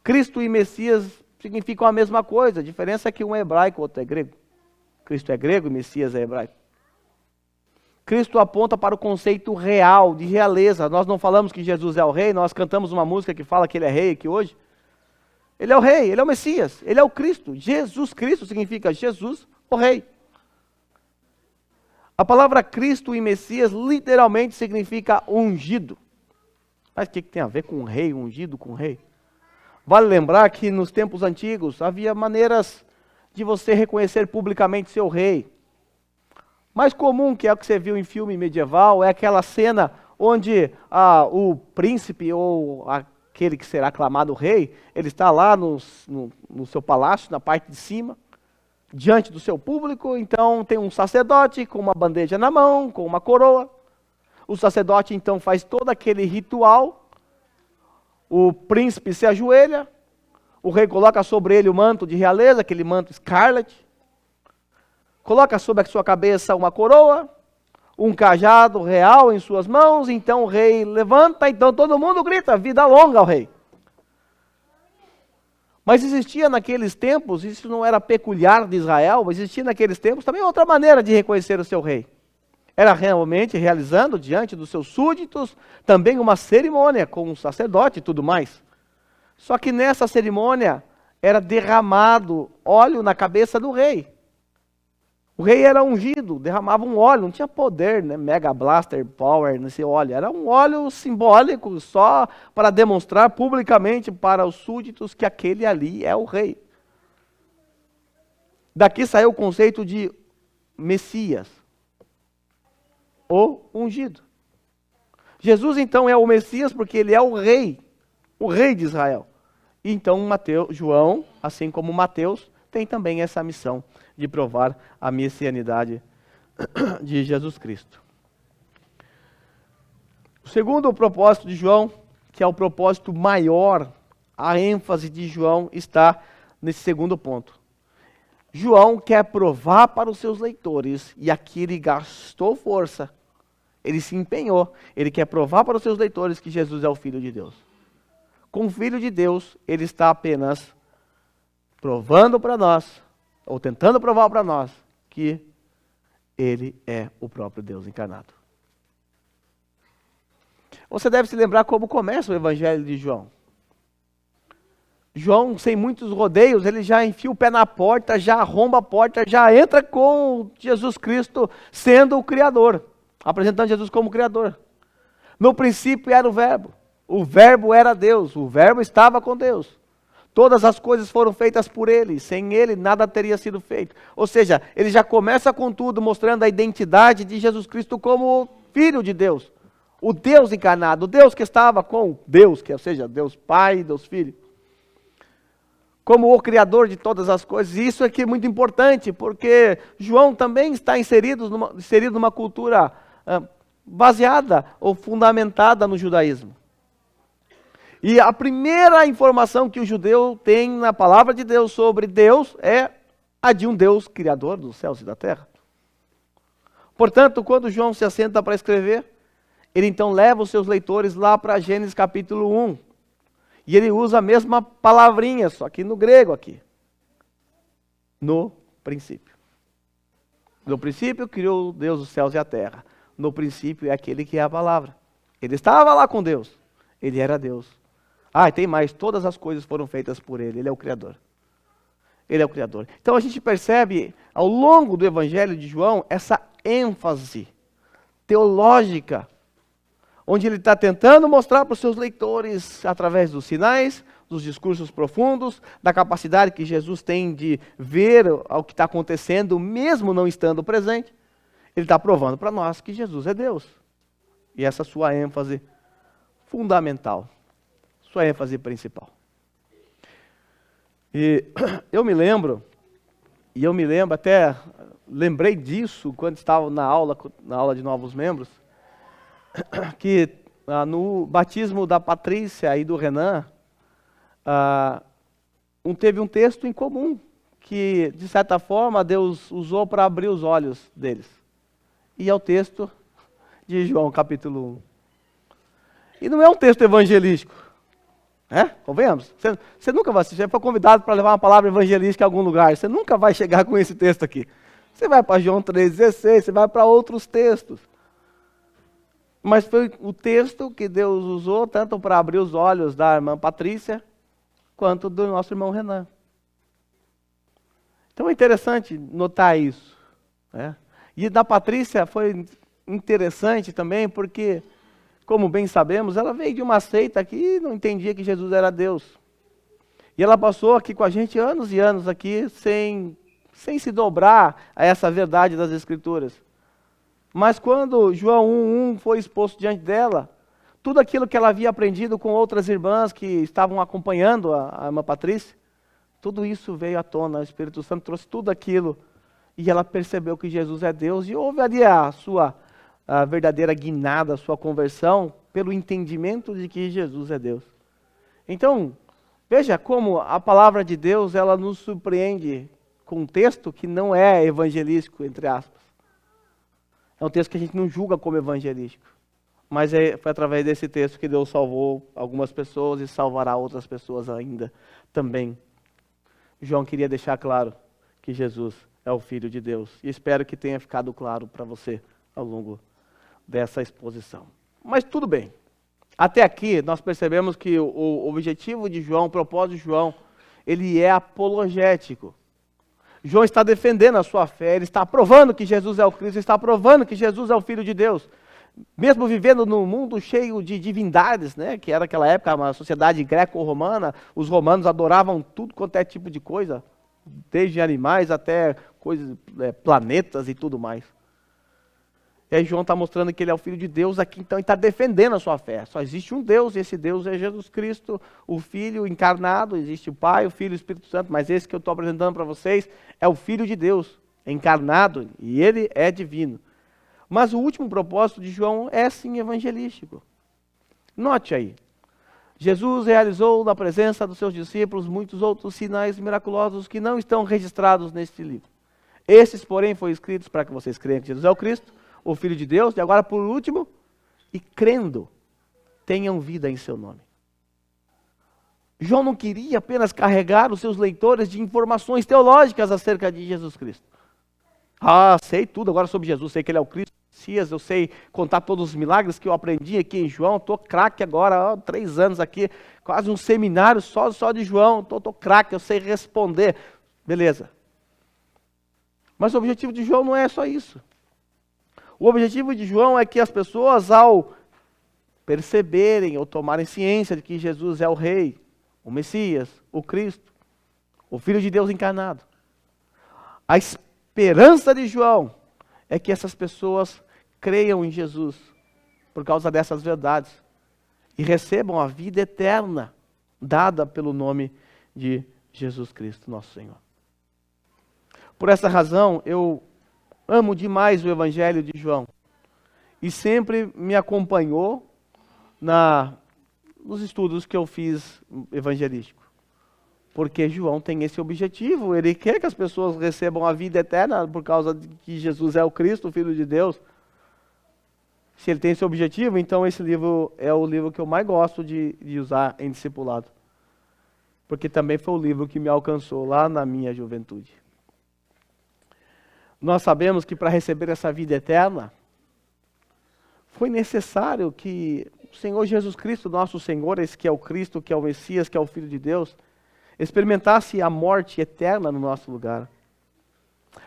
Cristo e Messias significam a mesma coisa, a diferença é que um é hebraico, o outro é grego. Cristo é grego e Messias é hebraico. Cristo aponta para o conceito real, de realeza. Nós não falamos que Jesus é o rei, nós cantamos uma música que fala que ele é rei aqui hoje. Ele é o rei, ele é o Messias, ele é o Cristo. Jesus Cristo significa Jesus, o rei. A palavra Cristo e Messias literalmente significa ungido. Mas o que tem a ver com rei, ungido com rei? Vale lembrar que nos tempos antigos havia maneiras de você reconhecer publicamente seu rei. Mais comum, que é o que você viu em filme medieval, é aquela cena onde o príncipe ou aquele que será aclamado rei, ele está lá no seu palácio, na parte de cima, diante do seu público. Então tem um sacerdote com uma bandeja na mão, com uma coroa. O sacerdote então faz todo aquele ritual. O príncipe se ajoelha, o rei coloca sobre ele o manto de realeza, aquele manto escarlate, coloca sobre a sua cabeça uma coroa, um cajado real em suas mãos, então o rei levanta, então todo mundo grita, vida longa ao rei. Mas existia naqueles tempos, isso não era peculiar de Israel, mas existia naqueles tempos também outra maneira de reconhecer o seu rei. Era realmente realizando diante dos seus súditos também uma cerimônia com um sacerdote e tudo mais. Só que nessa cerimônia era derramado óleo na cabeça do rei. O rei era ungido, derramava um óleo, não tinha poder, né? Mega Blaster Power nesse óleo. Era um óleo simbólico só para demonstrar publicamente para os súditos que aquele ali é o rei. Daqui saiu o conceito de Messias. O ungido. Jesus então é o Messias porque ele é o rei de Israel. E então João, assim como Mateus, tem também essa missão de provar a messianidade de Jesus Cristo. O segundo propósito de João, que é o propósito maior, a ênfase de João está nesse segundo ponto. João quer provar para os seus leitores, e aqui ele gastou força, ele se empenhou, ele quer provar para os seus leitores que Jesus é o Filho de Deus. Com o Filho de Deus, ele está apenas provando para nós, ou tentando provar para nós, que ele é o próprio Deus encarnado. Você deve se lembrar como começa o Evangelho de João. João, sem muitos rodeios, ele já enfia o pé na porta, já arromba a porta, já entra com Jesus Cristo sendo o Criador, apresentando Jesus como Criador. No princípio era o Verbo era Deus, o Verbo estava com Deus. Todas as coisas foram feitas por ele, sem ele nada teria sido feito. Ou seja, ele já começa com tudo mostrando a identidade de Jesus Cristo como Filho de Deus, o Deus encarnado, o Deus que estava com Deus, ou seja, Deus Pai, Deus Filho, como o Criador de todas as coisas. E isso aqui é muito importante, porque João também está inserido numa cultura baseada ou fundamentada no judaísmo. E a primeira informação que o judeu tem na palavra de Deus sobre Deus é a de um Deus criador dos céus e da terra. Portanto, quando João se assenta para escrever, ele então leva os seus leitores lá para Gênesis capítulo 1. E ele usa a mesma palavrinha, só que no grego aqui. No princípio. No princípio criou Deus os céus e a terra. No princípio é aquele que é a palavra. Ele estava lá com Deus. Ele era Deus. Ah, e tem mais, todas as coisas foram feitas por ele. Ele é o Criador. Ele é o Criador. Então a gente percebe ao longo do Evangelho de João essa ênfase teológica, onde ele está tentando mostrar para os seus leitores, através dos sinais, dos discursos profundos, da capacidade que Jesus tem de ver o que está acontecendo, mesmo não estando presente, ele está provando para nós que Jesus é Deus. E essa sua ênfase fundamental, sua ênfase principal. E eu me lembro até, lembrei disso quando estava na aula de novos membros, que no batismo da Patrícia e do Renan, teve um texto em comum, que de certa forma Deus usou para abrir os olhos deles. E é o texto de João capítulo 1. E não é um texto evangelístico. Convenhamos? Você nunca vai, se você for convidado para levar uma palavra evangelística em algum lugar, você nunca vai chegar com esse texto aqui. Você vai para João 3,16, você vai para outros textos. Mas foi o texto que Deus usou tanto para abrir os olhos da irmã Patrícia, quanto do nosso irmão Renan. Então é interessante notar isso. E da Patrícia foi interessante também, porque, como bem sabemos, ela veio de uma seita que não entendia que Jesus era Deus. E ela passou aqui com a gente anos e anos aqui, sem se dobrar a essa verdade das Escrituras. Mas quando João 1,1 foi exposto diante dela, tudo aquilo que ela havia aprendido com outras irmãs que estavam acompanhando a irmã Patrícia, tudo isso veio à tona, o Espírito Santo trouxe tudo aquilo, e ela percebeu que Jesus é Deus, e houve ali a verdadeira guinada, a sua conversão, pelo entendimento de que Jesus é Deus. Então, veja como a palavra de Deus, ela nos surpreende com um texto que não é evangelístico, entre aspas. É um texto que a gente não julga como evangelístico. Mas foi através desse texto que Deus salvou algumas pessoas e salvará outras pessoas ainda também. João queria deixar claro que Jesus é o Filho de Deus. E espero que tenha ficado claro para você ao longo dessa exposição. Mas tudo bem. Até aqui nós percebemos que o objetivo de João, o propósito de João, ele é apologético. João está defendendo a sua fé, ele está provando que Jesus é o Cristo, está provando que Jesus é o Filho de Deus. Mesmo vivendo num mundo cheio de divindades, que era naquela época uma sociedade greco-romana, os romanos adoravam tudo quanto é tipo de coisa, desde animais até coisas, planetas e tudo mais. E aí João está mostrando que ele é o Filho de Deus aqui, então ele está defendendo a sua fé. Só existe um Deus, e esse Deus é Jesus Cristo, o Filho encarnado, existe o Pai, o Filho e o Espírito Santo, mas esse que eu estou apresentando para vocês é o Filho de Deus, encarnado, e ele é divino. Mas o último propósito de João é sim evangelístico. Note aí, Jesus realizou na presença dos seus discípulos muitos outros sinais miraculosos que não estão registrados neste livro. Esses, porém, foram escritos para que vocês creiam que Jesus é o Cristo, o Filho de Deus, e agora por último, e crendo, tenham vida em seu nome. João não queria apenas carregar os seus leitores de informações teológicas acerca de Jesus Cristo. Sei tudo agora sobre Jesus, sei que ele é o Cristo, eu sei contar todos os milagres que eu aprendi aqui em João, estou craque agora, 3 anos aqui, quase um seminário só de João, estou craque, eu sei responder. Beleza. Mas o objetivo de João não é só isso. O objetivo de João é que as pessoas, ao perceberem ou tomarem ciência de que Jesus é o Rei, o Messias, o Cristo, o Filho de Deus encarnado, a esperança de João é que essas pessoas creiam em Jesus por causa dessas verdades e recebam a vida eterna dada pelo nome de Jesus Cristo, nosso Senhor. Por essa razão, eu amo demais o Evangelho de João e sempre me acompanhou nos estudos que eu fiz evangelístico. Porque João tem esse objetivo, ele quer que as pessoas recebam a vida eterna por causa de que Jesus é o Cristo, o Filho de Deus. Se ele tem esse objetivo, então esse livro é o livro que eu mais gosto de usar em discipulado. Porque também foi o livro que me alcançou lá na minha juventude. Nós sabemos que para receber essa vida eterna, foi necessário que o Senhor Jesus Cristo, nosso Senhor, esse que é o Cristo, que é o Messias, que é o Filho de Deus, experimentasse a morte eterna no nosso lugar.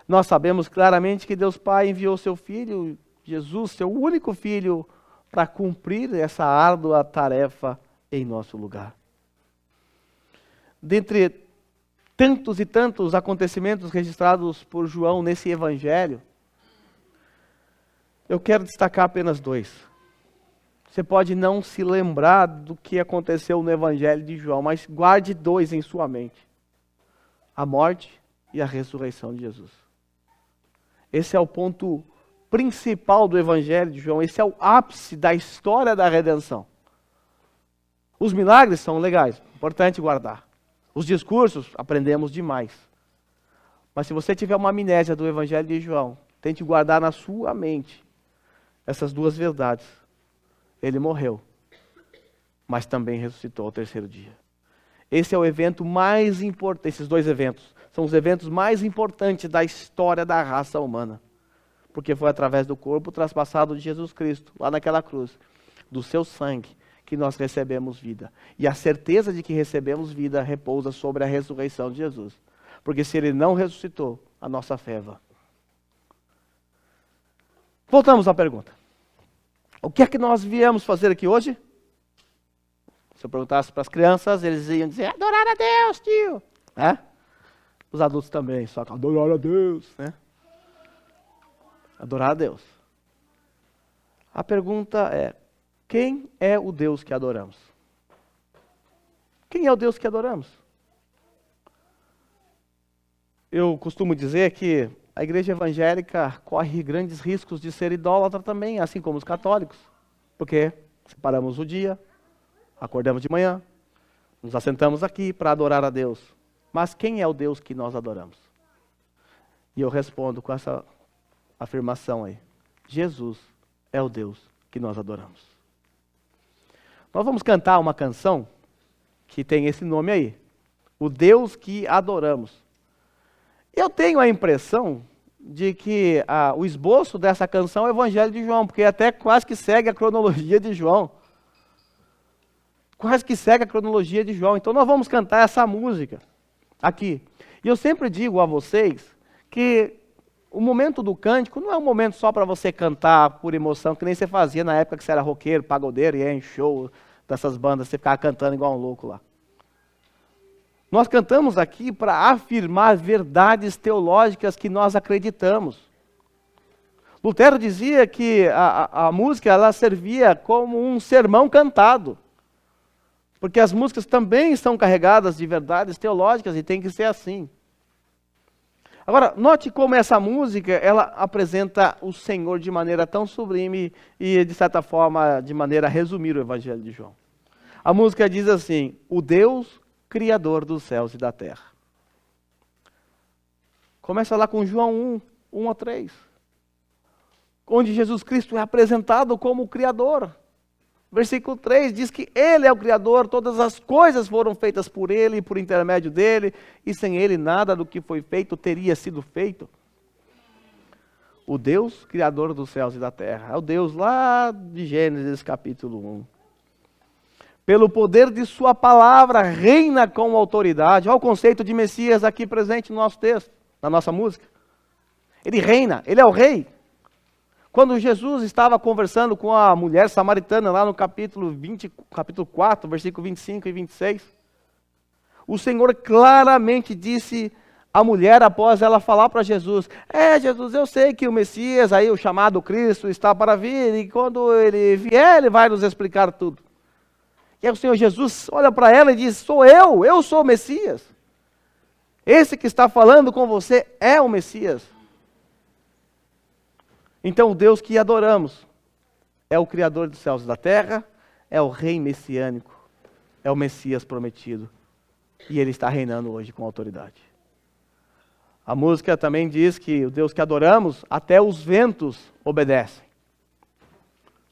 Nós sabemos claramente que Deus Pai enviou seu Filho, Jesus, seu único Filho, para cumprir essa árdua tarefa em nosso lugar. Dentre tantos e tantos acontecimentos registrados por João nesse Evangelho, eu quero destacar apenas 2. Você pode não se lembrar do que aconteceu no Evangelho de João, mas guarde 2 em sua mente: a morte e a ressurreição de Jesus. Esse é o ponto principal do Evangelho de João, esse é o ápice da história da redenção. Os milagres são legais, importante guardar. Os discursos, aprendemos demais. Mas se você tiver uma amnésia do Evangelho de João, tente guardar na sua mente essas 2 verdades. Ele morreu, mas também ressuscitou ao 3º dia. Esse é o evento mais importante, esses 2 eventos, são os eventos mais importantes da história da raça humana. Porque foi através do corpo traspassado de Jesus Cristo, lá naquela cruz, do seu sangue, que nós recebemos vida. E a certeza de que recebemos vida repousa sobre a ressurreição de Jesus. Porque se ele não ressuscitou, a nossa fé é vã. Voltamos à pergunta. O que é que nós viemos fazer aqui hoje? Se eu perguntasse para as crianças, eles iam dizer: adorar a Deus, tio. É? Os adultos também, só que adorar a Deus, né? Adorar a Deus. A pergunta é: quem é o Deus que adoramos? Quem é o Deus que adoramos? Eu costumo dizer que a igreja evangélica corre grandes riscos de ser idólatra também, assim como os católicos. Porque separamos o dia, acordamos de manhã, nos assentamos aqui para adorar a Deus. Mas quem é o Deus que nós adoramos? E eu respondo com essa afirmação aí: Jesus é o Deus que nós adoramos. Nós vamos cantar uma canção que tem esse nome aí: o Deus que adoramos. Eu tenho a impressão de que o esboço dessa canção é o Evangelho de João, porque até quase que segue a cronologia de João. Quase que segue a cronologia de João. Então nós vamos cantar essa música aqui. E eu sempre digo a vocês que o momento do cântico não é um momento só para você cantar por emoção, que nem você fazia na época que você era roqueiro, pagodeiro, e ia em show dessas bandas, você ficava cantando igual um louco lá. Nós cantamos aqui para afirmar verdades teológicas que nós acreditamos. Lutero dizia que a música ela servia como um sermão cantado. Porque as músicas também estão carregadas de verdades teológicas e tem que ser assim. Agora, note como essa música, ela apresenta o Senhor de maneira tão sublime e, de certa forma, de maneira a resumir o Evangelho de João. A música diz assim: o Deus Criador dos céus e da terra. Começa lá com João 1:3, onde Jesus Cristo é apresentado como o Criador. Versículo 3 diz que Ele é o Criador, todas as coisas foram feitas por Ele e por intermédio dEle, e sem Ele nada do que foi feito teria sido feito. O Deus Criador dos céus e da terra, é o Deus lá de Gênesis capítulo 1. Pelo poder de sua palavra, reina com autoridade. Olha o conceito de Messias aqui presente no nosso texto, na nossa música. Ele reina, ele é o rei. Quando Jesus estava conversando com a mulher samaritana, lá no capítulo 4, versículo 25 e 26, o Senhor claramente disse a mulher, após ela falar para Jesus, Jesus, eu sei que o Messias, aí o chamado Cristo, está para vir, e quando ele vier, ele vai nos explicar tudo. E aí o Senhor Jesus olha para ela e diz, eu sou o Messias. Esse que está falando com você é o Messias. Então o Deus que adoramos é o Criador dos céus e da terra, é o Rei Messiânico, é o Messias prometido. E ele está reinando hoje com autoridade. A música também diz que o Deus que adoramos, até os ventos obedecem.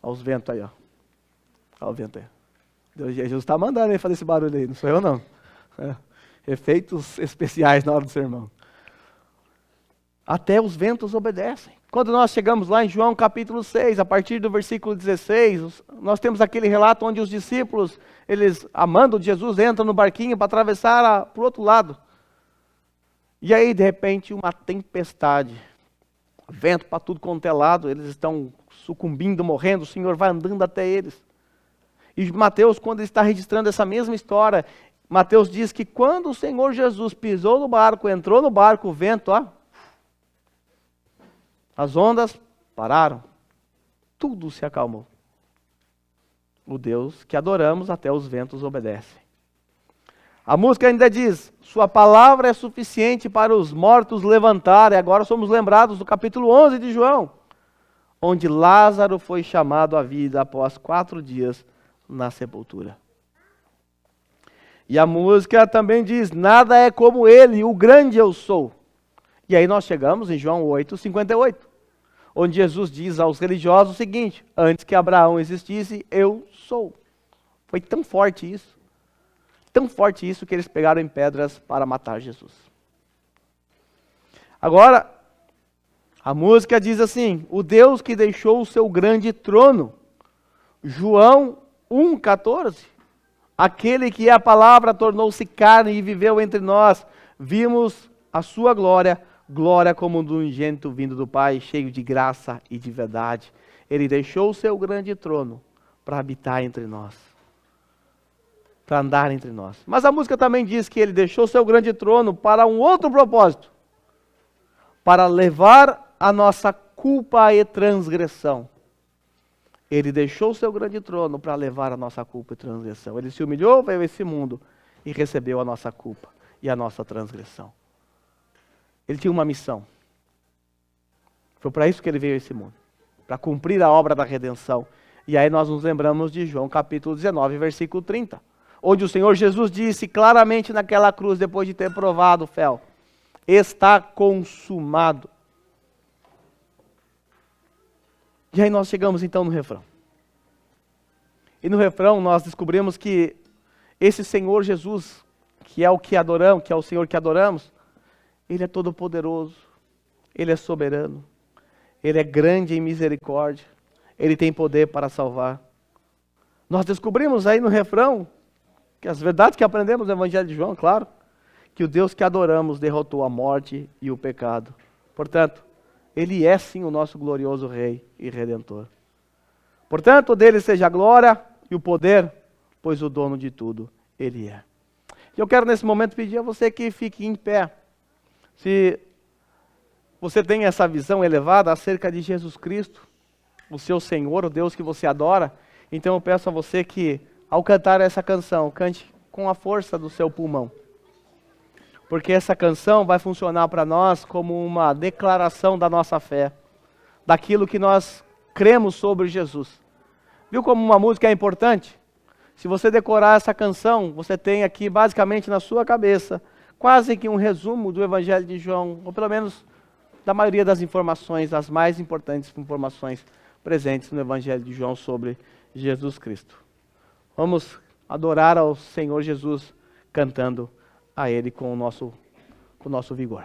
Olha os ventos aí, ó. Olha o vento aí. Deus, Jesus está mandando ele fazer esse barulho aí, não sou eu não. Efeitos especiais na hora do sermão. Até os ventos obedecem. Quando nós chegamos lá em João capítulo 6, a partir do versículo 16, nós temos aquele relato onde os discípulos, eles, amando Jesus, entram no barquinho para atravessar para o outro lado. E aí, de repente, uma tempestade, vento para tudo quanto é lado, eles estão sucumbindo, morrendo, o Senhor vai andando até eles. E Mateus, quando ele está registrando essa mesma história, Mateus diz que quando o Senhor Jesus pisou no barco, entrou no barco, o vento, as ondas pararam, tudo se acalmou. O Deus que adoramos, até os ventos obedecem. A música ainda diz, sua palavra é suficiente para os mortos levantarem. Agora somos lembrados do capítulo 11 de João, onde Lázaro foi chamado à vida após 4 dias na sepultura. E a música também diz, nada é como ele, o grande eu sou. E aí nós chegamos em João 8:58, onde Jesus diz aos religiosos o seguinte, antes que Abraão existisse, eu sou. Foi tão forte isso que eles pegaram em pedras para matar Jesus. Agora, a música diz assim, o Deus que deixou o seu grande trono, João 1,14, aquele que é a palavra tornou-se carne e viveu entre nós, vimos a sua glória, glória como do unigênito vindo do Pai, cheio de graça e de verdade. Ele deixou o seu grande trono para habitar entre nós, para andar entre nós. Mas a música também diz que ele deixou o seu grande trono para um outro propósito, para levar a nossa culpa e transgressão. Ele deixou o seu grande trono para levar a nossa culpa e transgressão. Ele se humilhou, veio a esse mundo e recebeu a nossa culpa e a nossa transgressão. Ele tinha uma missão. Foi para isso que ele veio a esse mundo, para cumprir a obra da redenção. E aí nós nos lembramos de João capítulo 19, versículo 30, onde o Senhor Jesus disse claramente naquela cruz, depois de ter provado o fel, está consumado. E aí nós chegamos então no refrão. E no refrão nós descobrimos que esse Senhor Jesus, que é o que adoramos, que é o Senhor que adoramos, Ele é todo poderoso, Ele é soberano, Ele é grande em misericórdia, Ele tem poder para salvar. Nós descobrimos aí no refrão, que as verdades que aprendemos no Evangelho de João, claro, que o Deus que adoramos derrotou a morte e o pecado. Portanto, Ele é sim o nosso glorioso Rei e Redentor. Portanto, dele seja a glória e o poder, pois o dono de tudo Ele é. E eu quero nesse momento pedir a você que fique em pé. Se você tem essa visão elevada acerca de Jesus Cristo, o seu Senhor, o Deus que você adora, então eu peço a você que, ao cantar essa canção, cante com a força do seu pulmão. Porque essa canção vai funcionar para nós como uma declaração da nossa fé, daquilo que nós cremos sobre Jesus. Viu como uma música é importante? Se você decorar essa canção, você tem aqui basicamente na sua cabeça quase que um resumo do Evangelho de João, ou pelo menos da maioria das informações, as mais importantes informações presentes no Evangelho de João sobre Jesus Cristo. Vamos adorar ao Senhor Jesus cantando a Ele com o nosso vigor.